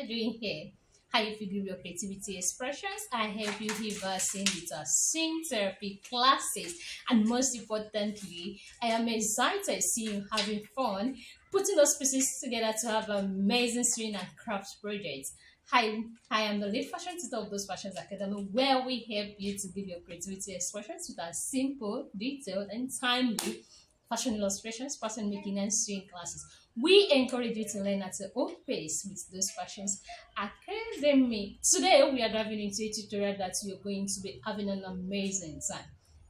are doing here? How you figure your creativity expressions? I help you reversing with our sing therapy classes. And most importantly, I am excited to see you having fun putting those pieces together to have amazing swing and crafts projects. Hi, I am the lead fashion tutor of Those Fashions Academy, where we help you to give your creativity expressions with our simple, detailed, and timely fashion illustrations, pattern making, and sewing classes. We encourage you to learn at your own pace with Those Fashions Academy. Today, we are diving into a tutorial that you're going to be having an amazing time.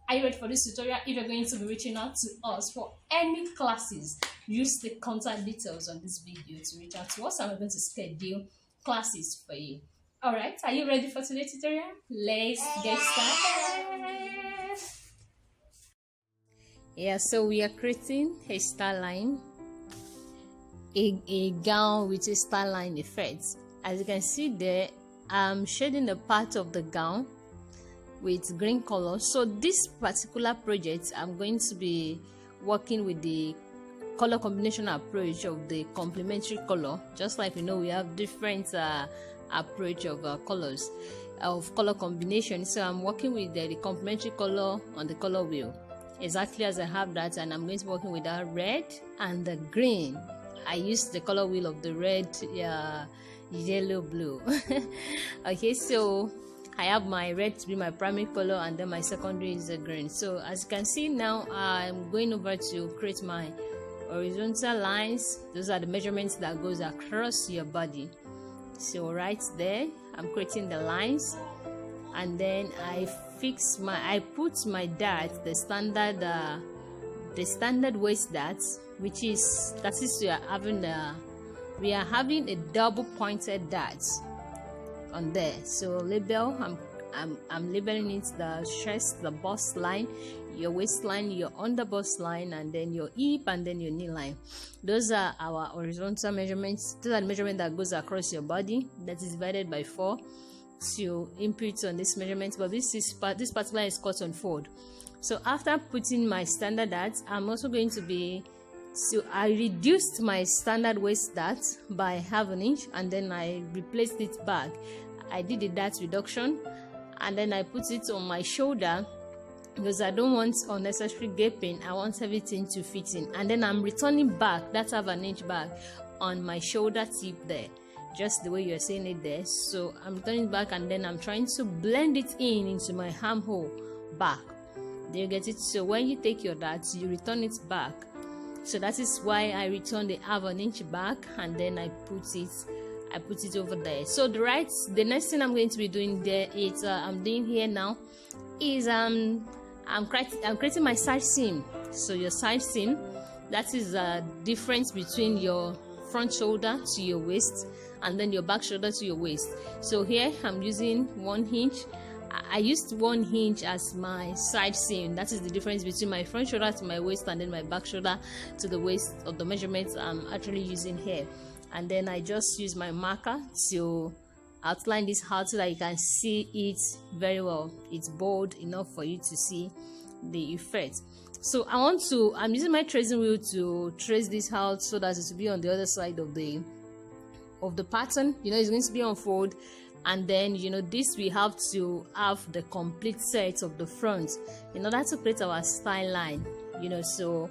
Are you ready for this tutorial? If you're going to be reaching out to us for any classes, use the contact details on this video to reach out to us, and we're going to schedule classes for you. All right, are you ready for today's tutorial? Let's get started. Yeah, so we are creating a star line, a gown with a star line effect. As you can see there, I'm shading the part of the gown with green color. So this particular project, I'm going to be working with the color combination approach of the complementary color. Just like we have different approach of colors of color combination. So I'm working with the complementary color on the color wheel, exactly as I have that, and I'm going to be working with the red and the green. I used the color wheel of the red, yellow, blue. Okay, so I have my red to be my primary color, and then my secondary is the green. So as you can see now, I'm going over to create my horizontal lines. Those are the measurements that goes across your body. So right there, I'm creating the lines, and then I put my dart, the standard waist dart, which is we are having a double pointed dart on there. So label, I'm labeling it the chest, the bust line, your waistline, your under bust line, and then your hip, and then your knee line. Those are our horizontal measurements. Those are the measurement that goes across your body, that is divided by 4 to input on this measurement. But this particular is cut on fold. So after putting my standard dart, I'm also going to be, so I reduced my standard waist dart by 1/2 inch, and then I replaced it back. I did a dart reduction, and then I put it on my shoulder because I don't want unnecessary gaping. I want everything to fit in, and then I'm returning back that 1/2 inch back on my shoulder tip there, just the way you're seeing it there. So I'm returning back, and then I'm trying to blend it into my armhole back. Do you get it? So when you take your dart, you return it back. So that is why I return the 1/2 inch back, and then I put it over there. So the next thing I'm going to be doing there is I'm doing here now is I'm creating my side seam. So your side seam, that is the difference between your front shoulder to your waist, and then your back shoulder to your waist. So here I'm using 1 inch. I used 1 inch as my side seam. That is the difference between my front shoulder to my waist, and then my back shoulder to the waist of the measurements I'm actually using here. And then I just use my marker to outline this out so that you can see it very well. It's bold enough for you to see the effect. So I'm using my tracing wheel to trace this out so that it will be on the other side of the pattern. It's going to be on fold, and then this we have to have the complete set of the front in order to create our style line. So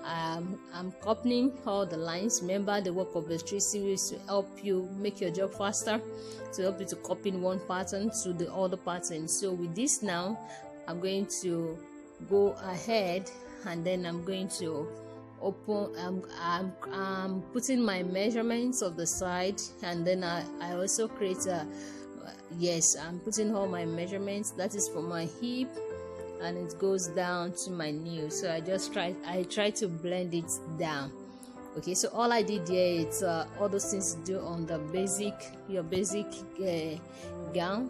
I'm copying all the lines. Remember, the work of the tracing wheel is to help you make your job faster, to help you to copy one pattern to the other pattern. So with this now, I'm going to go ahead, and then I'm going to open. I'm putting my measurements of the side, and then I also create I'm putting all my measurements. That is for my hip, and it goes down to my knee. So I try to blend it down. Okay, so all I did here is all those things to do on your basic gown.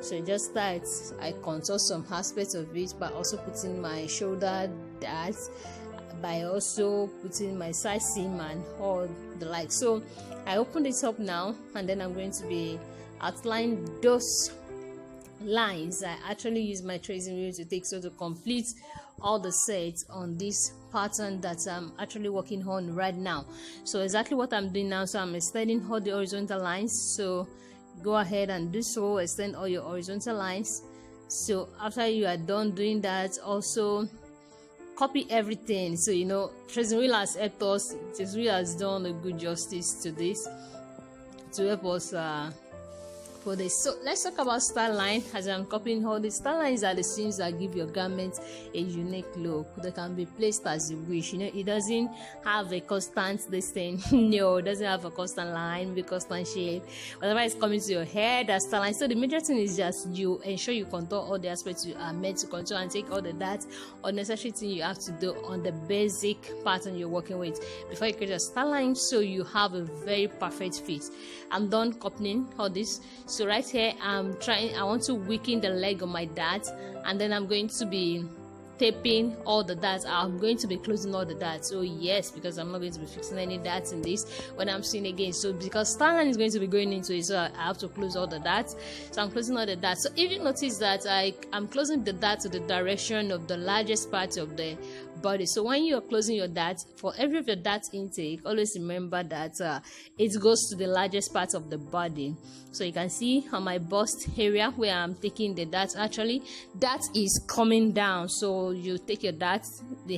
So just start, I contour some aspects of it by also putting my shoulder dart, by also putting my side seam and all the like. So I open it up now, and then I'm going to be outlining those lines I actually use my tracing wheel to take, so to complete all the sets on this pattern that I'm actually working on right now. So exactly what I'm doing now, so I'm extending all the horizontal lines. So go ahead and do so, extend all your horizontal lines. So after you are done doing that, also copy everything. So tracing wheel has helped us, tracing wheel has done a good justice to this to help us for this. So let's talk about style line. As I'm copying all these style lines are the seams that give your garment a unique look. They can be placed as you wish. It doesn't have a constant this thing. No, it doesn't have a constant line, a constant shape. Whatever is coming to your hair, that's style line. So the major thing is just you ensure you contour all the aspects you are meant to contour, and take all the that unnecessary thing you have to do on the basic pattern you're working with before you create a style line, so you have a very perfect fit. I'm done copying all this. So right here I want to weaken the leg of my dart, and then I'm going to be taping all the darts. I'm going to be closing all the darts. So yes, because I'm not going to be fixing any darts in this when I'm seeing again. So because style line is going to be going into it, so I have to close all the darts. So I'm closing all the darts. So if you notice that I'm closing the dart to the direction of the largest part of the body. So when you're closing your dart, for every of your dart intake, always remember that it goes to the largest part of the body. So you can see on my bust area where I'm taking the dart, actually that is coming down. So you take your dart, the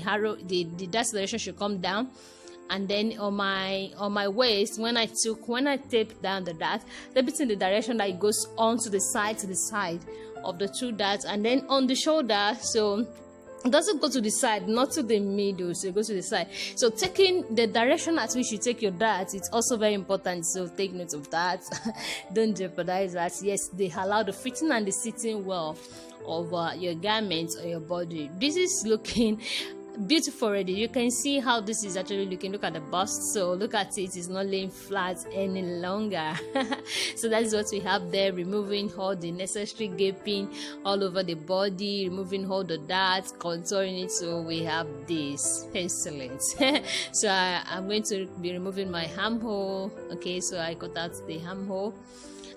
dart direction should come down, and then on my waist, when I tape down the dart, tape it in the direction that it goes on to the side of the two darts, and then on the shoulder, so it doesn't go to the side, not to the middle, so it goes to the side. So taking the direction at which you take your darts, it's also very important, so take note of that. Don't jeopardize that. Yes, they allow the fitting and the sitting well of your garments or your body. This is looking beautiful already. You can see how this is actually looking. Look at the bust. So look at it, it's not laying flat any longer. So that is what we have there, removing all the necessary gaping all over the body, removing all the darts, contouring it. So we have this. Excellent. So I'm going to be removing my armhole. Okay, so I cut out the armhole.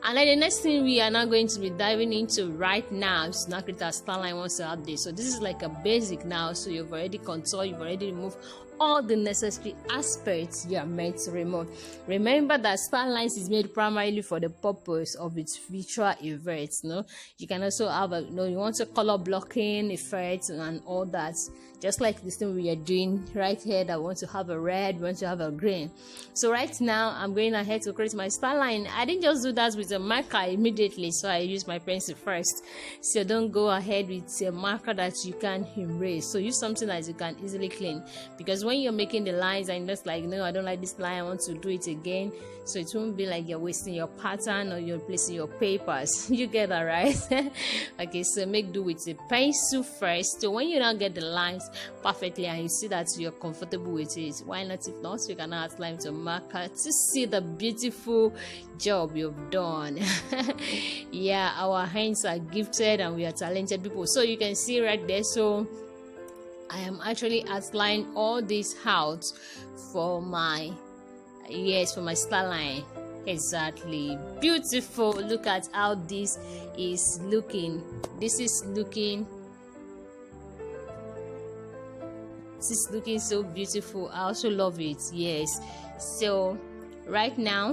And then the next thing we are now going to be diving into right now is now create a style line once you have this. So this is like a basic now. So you've already contoured, you've already removed all the necessary aspects you are meant to remove. Remember that style lines is made primarily for the purpose of its visual effects. You can also have you want to color blocking effects and all that, just like this thing we are doing right here, that we want to have a red, we want to have a green. So right now I'm going ahead to create my style line. I didn't just do that with a marker immediately, so I use my pencil first. So don't go ahead with a marker that you can erase. So use something that you can easily clean, because when you're making the lines and just like, no, I don't like this line, I want to do it again, so it won't be like you're wasting your pattern or you're placing your papers. You get that, right? Okay, so make do with a pencil first. So when you now get the lines perfectly and you see that you're comfortable with it, why not? If not, you can outline with a marker to see the beautiful job you've done. Yeah, our hands are gifted and we are talented people. So you can see right there, so I am actually outlining all this out for my style line. Exactly, beautiful. Look at how this is looking. This is looking so beautiful. I also love it. Yes, so right now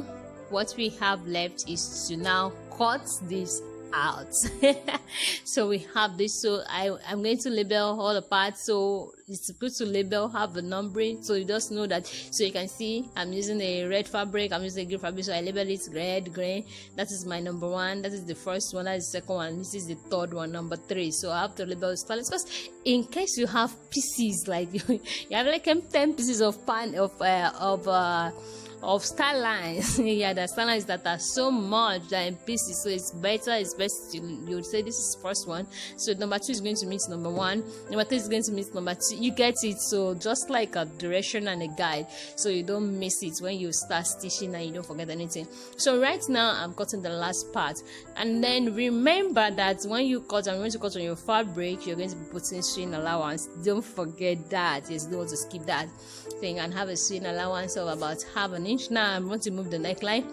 what we have left is to now cut this out. So we have this, so I'm going to label all the parts. So it's good to label, have a numbering, so you just know that. So you can see I'm using a red fabric, I'm using a green fabric, so I label it red, green. That is my number one, that is the first one, that is the second one, this is the third one, number 3. So I have to label the stylus, because in case you have pieces like you have like 10 pieces of style lines. Yeah, the style lines that are so much that in pieces, so it's best you would say this is first one, so number 2 is going to meet number 1, number 3 is going to meet number 2. You get it? So just like a direction and a guide, so you don't miss it when you start stitching and you don't forget anything. So right now I'm cutting the last part, and then remember that when you cut, I'm going to cut on your fabric, you're going to be putting sewing allowance. Don't forget that. Yes, don't want to skip that thing, and have a sewing allowance of about half an inch. Now I'm going to move the neckline.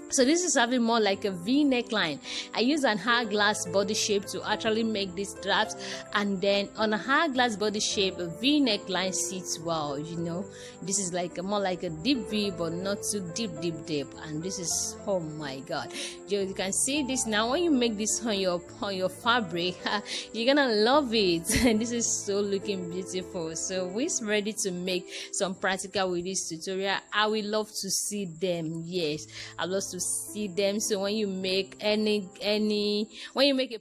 So this is having more like a V neckline. I use an hourglass body shape to actually make this drapes, and then on a hourglass body shape, a V neckline sits well. This is like more like a deep V, but not too deep. And this is, oh my god, you can see this now. When you make this on your fabric, you're gonna love it. And this is so looking beautiful. So we're ready to make some practical with this tutorial. I will love to see them. Yes, I love to see them. So when you make when you make a